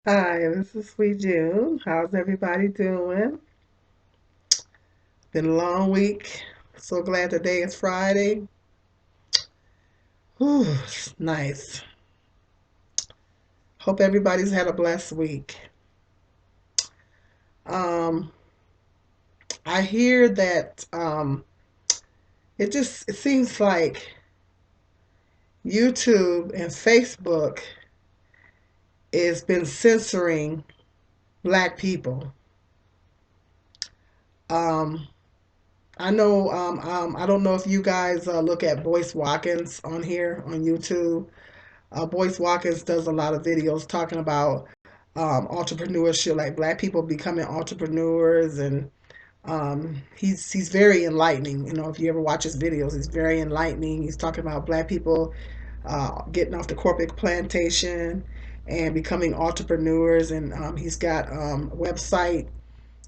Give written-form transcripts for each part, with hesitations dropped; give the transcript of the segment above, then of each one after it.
Hi, this is Sweet June. How's everybody doing? Been a long week. So glad today is Friday. Whew, it's nice. Hope everybody's had a blessed week. Um, I hear that it seems like YouTube and Facebook has been censoring black people. Um, I don't know if you guys look at Boyce Watkins on here on YouTube. Boyce Watkins does a lot of videos talking about entrepreneurship, like black people becoming entrepreneurs, and he's very enlightening. You know, if you ever watch his videos, he's very enlightening. He's talking about black people getting off the corporate plantation and becoming entrepreneurs, and he's got a website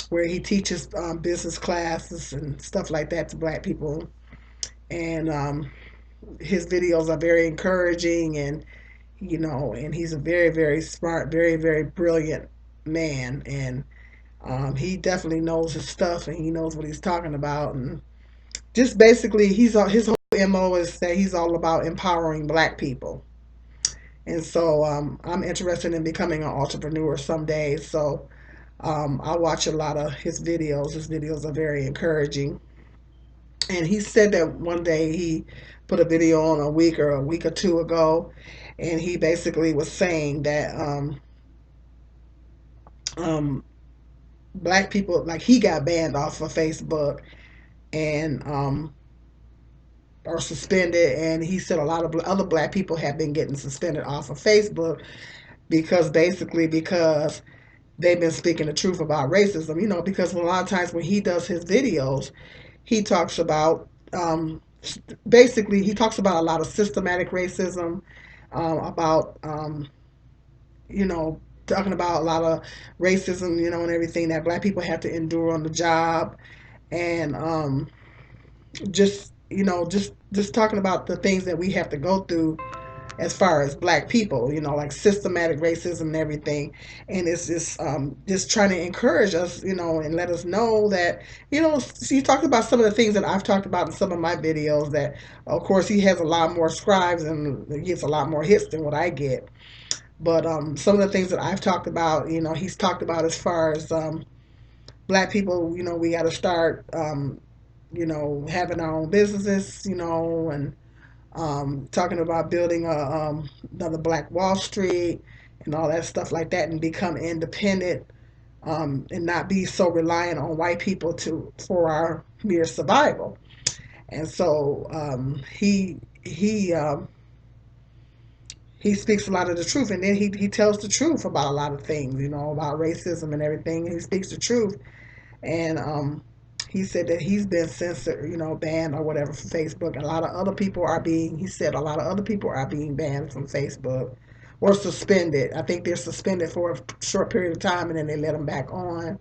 where he teaches business classes and stuff like that to black people, and his videos are very encouraging and and he's a very, very smart, very, very brilliant man. And he definitely knows his stuff and he knows what he's talking about. And just basically, his whole MO is that he's all about empowering black people. And so I'm interested in becoming an entrepreneur someday. So I watch a lot of his videos. His videos are very encouraging. And he said that one day he put a video on a week or two ago, and he basically was saying that um, black people, like he got banned off of Facebook and or suspended, and he said a lot of other black people have been getting suspended off of Facebook because they've been speaking the truth about racism. Because a lot of times when he does his videos, he talks about basically he talks about a lot of systematic racism, about talking about a lot of racism, and everything that black people have to endure on the job, and just talking about the things that we have to go through as far as black people, like systematic racism and everything. And it's just trying to encourage us, and let us know that, he talked about some of the things that I've talked about in some of my videos, that of course he has a lot more subscribes and he gets a lot more hits than what I get. But some of the things that I've talked about, he's talked about as far as black people, we got to start, having our own businesses, and talking about building another Black Wall Street and all that stuff like that, and become independent, and not be so reliant on white people to for our mere survival. And so he speaks a lot of the truth, and then he tells the truth about a lot of things, about racism and everything. And he speaks the truth, and he said that he's been censored, banned or whatever from Facebook. And a lot of other people are being, he said, a lot of other people are being banned from Facebook or suspended. I think they're suspended for a short period of time, and then they let them back on.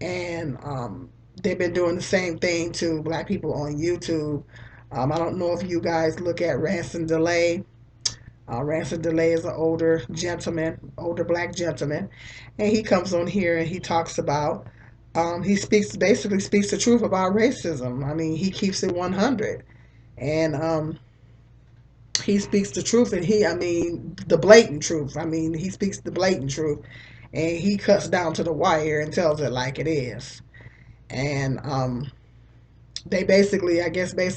And they've been doing the same thing to black people on YouTube. I don't know if you guys look at Ransom Delay. Ransom Delay is an older gentleman, older black gentleman, and he comes on here and he talks about, he basically speaks the truth about racism. I mean, he keeps it 100, and he speaks the truth, and I mean, the blatant truth. I mean, he speaks the blatant truth, and he cuts down to the wire and tells it like it is. And they basically, I guess, they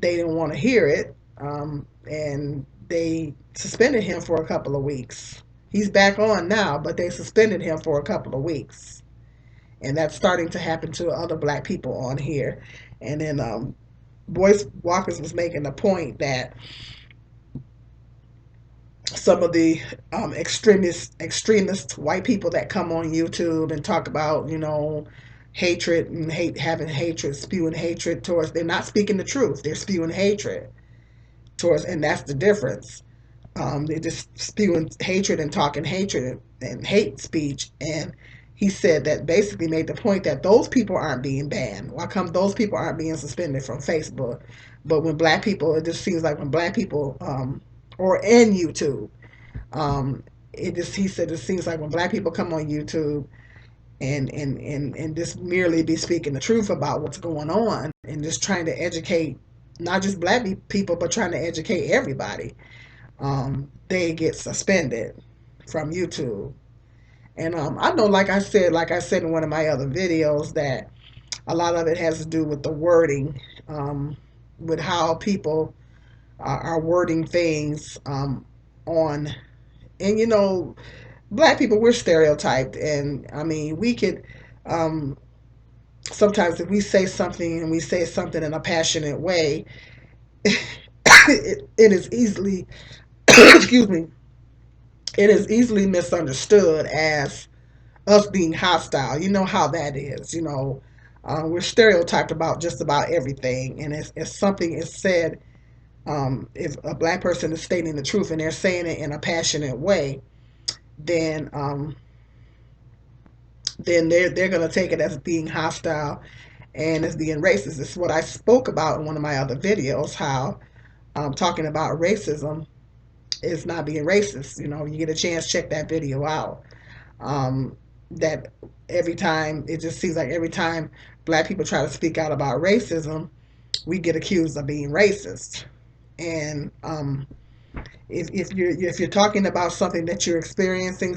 didn't want to hear it, and they suspended him for a couple of weeks. He's back on now, but they suspended him for a couple of weeks, and that's starting to happen to other black people on here. And then Boyce Walkers was making the point that some of the extremist white people that come on YouTube and talk about, hatred and having hatred, spewing hatred towards, they're not speaking the truth. They're spewing hatred towards, and that's the difference. They're just spewing hatred and talking hatred and hate speech. And he said that basically made the point that those people aren't being banned. Why come those people aren't being suspended from Facebook? But when black people, it just seems like when black people, or in YouTube, it just he said it seems like when black people come on YouTube and just merely be speaking the truth about what's going on and just trying to educate not just black people but trying to educate everybody, they get suspended from YouTube. And I know, like I said in one of my other videos, that a lot of it has to do with the wording, with how people are wording things on. And black people, we're stereotyped, and I mean, we could um, sometimes if we say something and we say something in a passionate way, it is easily, excuse me, it is easily misunderstood as us being hostile. You know how that is. We're stereotyped about just about everything, and if something is said, if a black person is stating the truth and they're saying it in a passionate way, then they're going to take it as being hostile and as being racist. It's what I spoke about in one of my other videos, how talking about racism is not being racist. You get a chance, check that video out. Um, that every time, it just seems like every time black people try to speak out about racism, we get accused of being racist. And if you're talking about something that you're experiencing,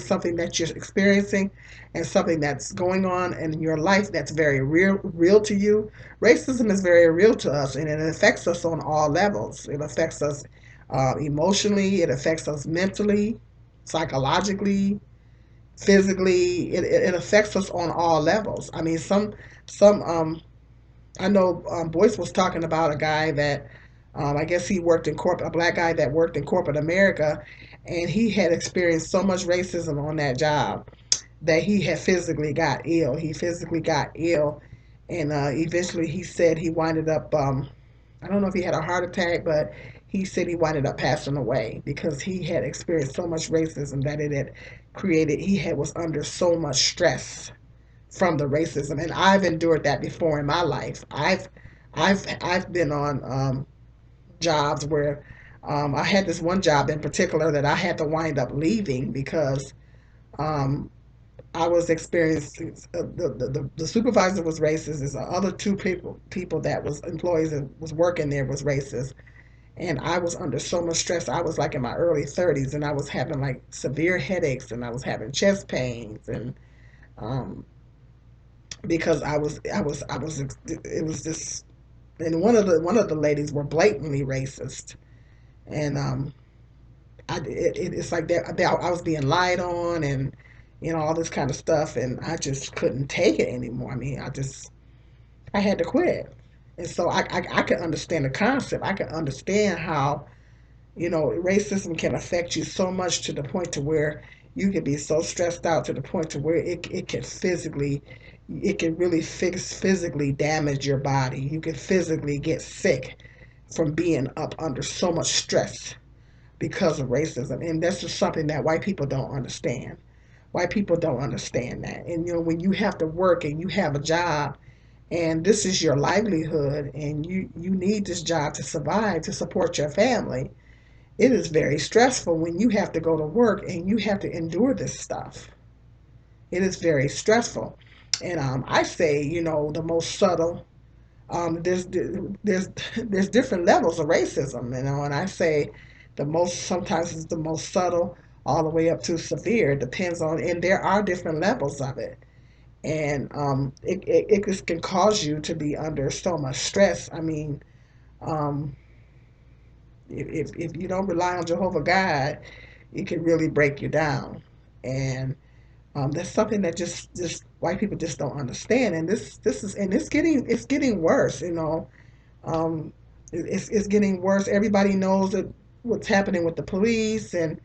and something that's going on in your life that's very real to you, racism is very real to us, and it affects us on all levels. It affects us emotionally. It affects us mentally, psychologically, physically. It affects us on all levels. I mean, some I know Boyce was talking about a guy that I guess he worked in corporate, a black guy that worked in corporate America, and he had experienced so much racism on that job that he had physically got ill. He physically got ill, and eventually he said he winded up. I don't know if he had a heart attack, but he said he winded up passing away because he had experienced so much racism that it had created. He had was under so much stress from the racism, and I've endured that before in my life. I've been on jobs where I had this one job in particular that I had to wind up leaving because um, I was experiencing the supervisor was racist. There's other two people that was employees that was working there was racist, and I was under so much stress. I was like in my early 30s, and I was having like severe headaches, and I was having chest pains, and um, because I was it was just, and one of the ladies were blatantly racist, and it's like that I was being lied on, and all this kind of stuff, and I just couldn't take it anymore. I mean, I had to quit. And so I could understand the concept. I could understand how racism can affect you so much to the point to where you can be so stressed out to the point to where it can really physically damage your body. You can physically get sick from being up under so much stress because of racism. And that's just something that white people don't understand. White people don't understand that. And when you have to work and you have a job and this is your livelihood and you need this job to survive, to support your family, it is very stressful when you have to go to work and you have to endure this stuff. It is very stressful. And I say, the most subtle, there's different levels of racism, and I say sometimes it's the most subtle all the way up to severe. It depends on, and there are different levels of it. And it just can cause you to be under so much stress. I mean, um, if you don't rely on Jehovah God, it can really break you down. And that's something that just white people just don't understand. And this is and it's getting worse. Um, it's getting worse. Everybody knows that what's happening with the police and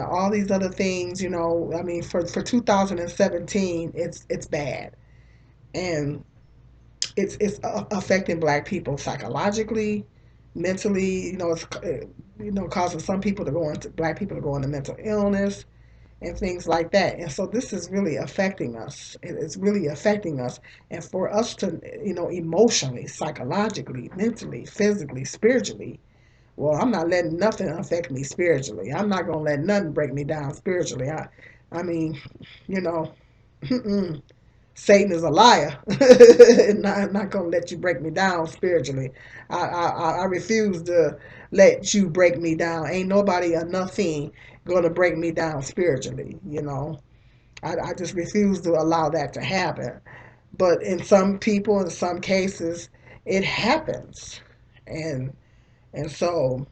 all these other things. I mean, for 2017, it's bad, and it's affecting black people psychologically, mentally. It's causing some people to go into black people to go into mental illness and things like that. And so this is really affecting us. It's really affecting us. And for us to, emotionally, psychologically, mentally, physically, spiritually, Well, I'm not letting nothing affect me spiritually. I'm not gonna let nothing break me down spiritually. I mean, you know, Satan is a liar. Not gonna let you break me down spiritually. I refuse to let you break me down. Ain't nobody or nothing gonna break me down spiritually. I just refuse to allow that to happen. But in some people, in some cases, it happens, and so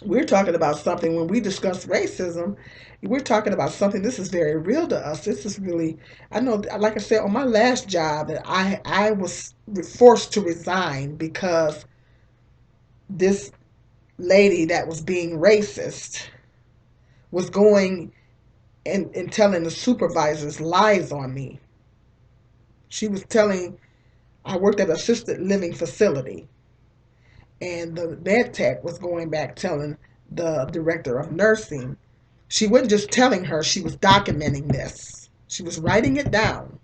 we're talking about something when we discuss racism. We're talking about something. This is very real to us. This is really, I know, like I said, on my last job, that I was forced to resign because this lady that was being racist was going and telling the supervisors lies on me. She was telling, I worked at an assisted living facility, and the med tech was going back telling the director of nursing. She wasn't just telling her, she was documenting this. She was writing it down.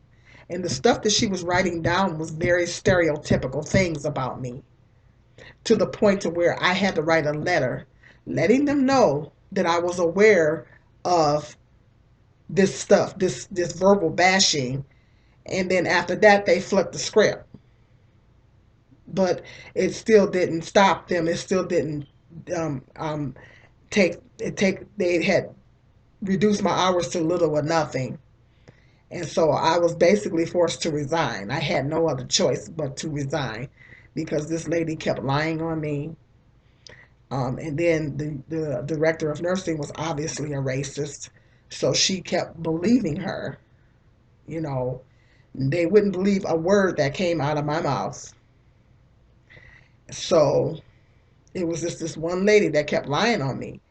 And the stuff that she was writing down was very stereotypical things about me, to the point to where I had to write a letter letting them know that I was aware of this stuff, this verbal bashing. And then after that, they flipped the script. But it still didn't stop them. It still didn't um, um, they had reduced my hours to little or nothing. And so I was basically forced to resign. I had no other choice but to resign because this lady kept lying on me. And then the director of nursing was obviously a racist. So she kept believing her. You know, they wouldn't believe a word that came out of my mouth. So it was just this one lady that kept lying on me.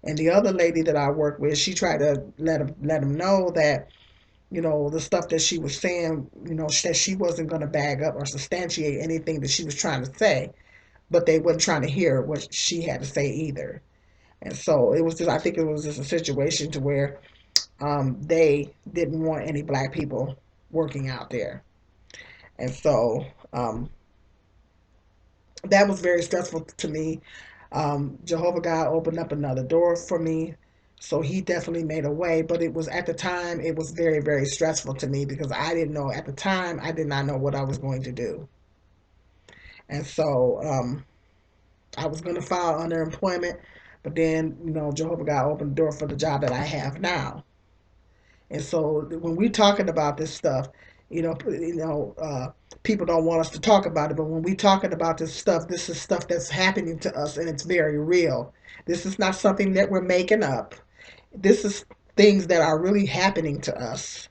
And the other lady that I worked with, she tried to let him know that, the stuff that she was saying, that she wasn't going to bag up or substantiate anything that she was trying to say, but they weren't trying to hear what she had to say either. And so it was just, I think it was just a situation to where they didn't want any black people working out there. And so that was very stressful to me. Jehovah God opened up another door for me. So he definitely made a way, but it was at the time, it was very, very stressful to me because I didn't know at the time, I did not know what I was going to do. And so I was going to file underemployment, but then, Jehovah God opened the door for the job that I have now. And so when we're talking about this stuff, people don't want us to talk about it, but when we're talking about this stuff, this is stuff that's happening to us, and it's very real. This is not something that we're making up. This is things that are really happening to us.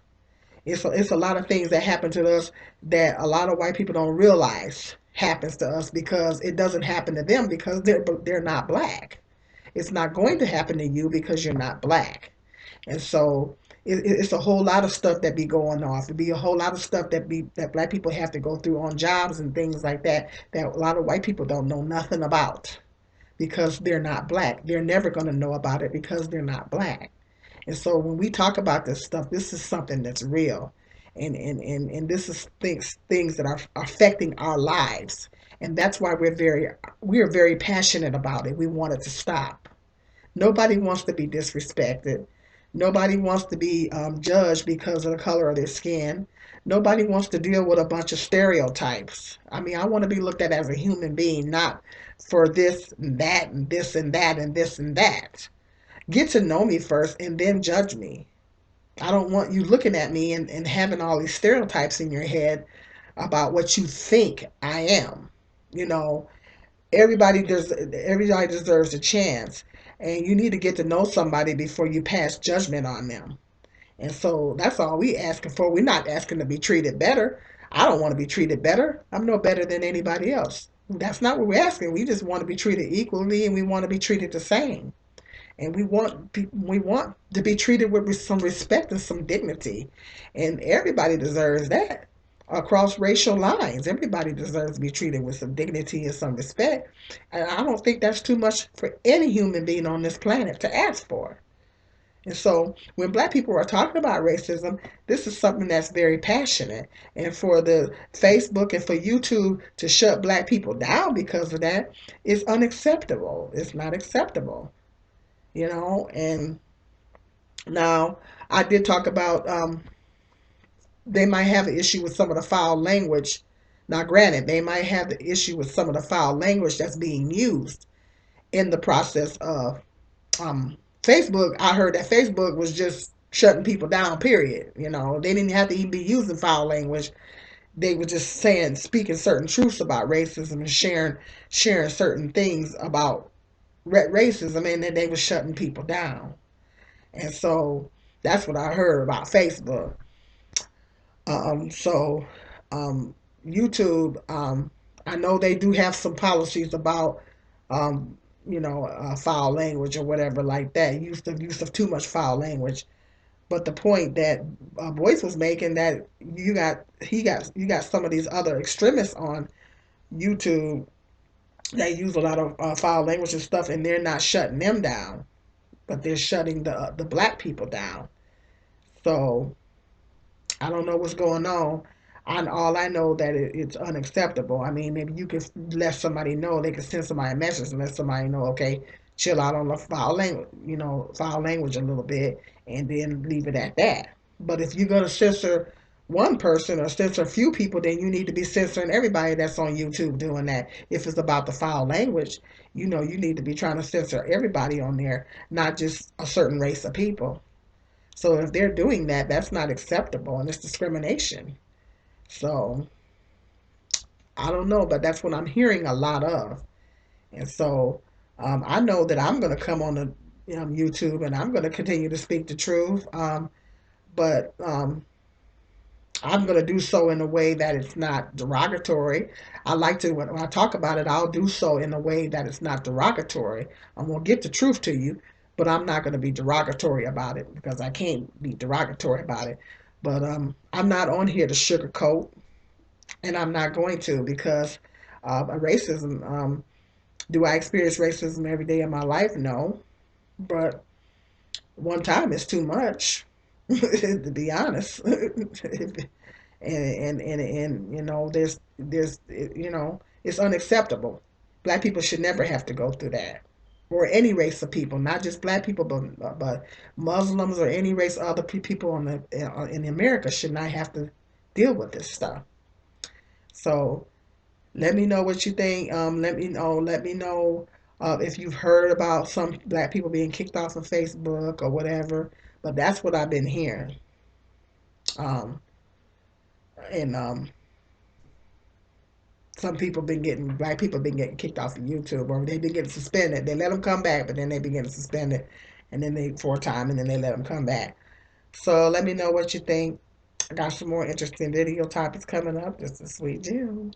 It's a lot of things that happen to us that a lot of white people don't realize happens to us because it doesn't happen to them because they're not black. It's not going to happen to you because you're not black. And so it's a whole lot of stuff that be going off. It'd be a whole lot of stuff that black people have to go through on jobs and things like that that a lot of white people don't know nothing about because they're not black. They're never going to know about it because they're not black. And so when we talk about this stuff, this is something that's real. And this is things that are affecting our lives. And that's why we're very passionate about it. We want it to stop. Nobody wants to be disrespected. Nobody wants to be judged because of the color of their skin. Nobody wants to deal with a bunch of stereotypes. I mean, I want to be looked at as a human being, not for this and that and this and that and this and that. Get to know me first and then judge me. I don't want you looking at me and having all these stereotypes in your head about what you think I am. You know, everybody deserves a chance, and you need to get to know somebody before you pass judgment on them. And so that's all we asking for. We're not asking to be treated better. I don't want to be treated better. I'm no better than anybody else. That's not what we're asking. We just want to be treated equally, and we want to be treated the same. And we want to be treated with some respect and some dignity, and everybody deserves that across racial lines. Everybody deserves to be treated with some dignity and some respect, and I don't think that's too much for any human being on this planet to ask for. And so when black people are talking about racism, this is something that's very passionate. And for the Facebook and for YouTube to shut black people down because of that is unacceptable. It's not acceptable, you know. And now I did talk about they might have an issue with some of the foul language. Now, granted, they might have the issue with some of the foul language that's being used in the process of Facebook. I heard that Facebook was just shutting people down. Period. You know, they didn't have to even be using foul language. They were just saying, speaking certain truths about racism and sharing certain things about racism, and then they were shutting people down. And so that's what I heard about Facebook. So um, YouTube, I know they do have some policies about um, foul language or whatever like that. Use of too much foul language. But the point that Boyce was making, that you got some of these other extremists on YouTube that use a lot of foul language and stuff, and they're not shutting them down, but they're shutting the black people down. So I don't know what's going on. All I know that it's unacceptable. I mean, maybe you could let somebody know. They could send somebody a message and let somebody know, okay, chill out on the foul language, foul language a little bit, and then leave it at that. But if you're gonna censor one person or censor a few people, then you need to be censoring everybody that's on YouTube doing that. If it's about the foul language, you need to be trying to censor everybody on there, not just a certain race of people. So if they're doing that, that's not acceptable and it's discrimination. So I don't know, but that's what I'm hearing a lot of. And so I know that I'm going to come on the YouTube and I'm going to continue to speak the truth. But I'm going to do so in a way that it's not derogatory. I like to, when I talk about it, I'll do so in a way that it's not derogatory. I'm going to get the truth to you, but I'm not going to be derogatory about it because I can't be derogatory about it. But I'm not on here to sugarcoat, and I'm not going to because racism. Do I experience racism every day of my life? No, but one time is too much, to be honest. And there's it's unacceptable. Black people should never have to go through that, or any race of people, not just black people, but Muslims or any race of other people in America should not have to deal with this stuff. So let me know what you think. Let me know if you've heard about some black people being kicked off of Facebook or whatever. But that's what I've been hearing. Um, and Some people been getting black people been getting kicked off of YouTube, or they've been getting suspended. They let them come back, but then they begin to suspend it, and then they for a time, and then they let them come back. So let me know what you think. I got some more interesting video topics coming up. Just a sweet Jill.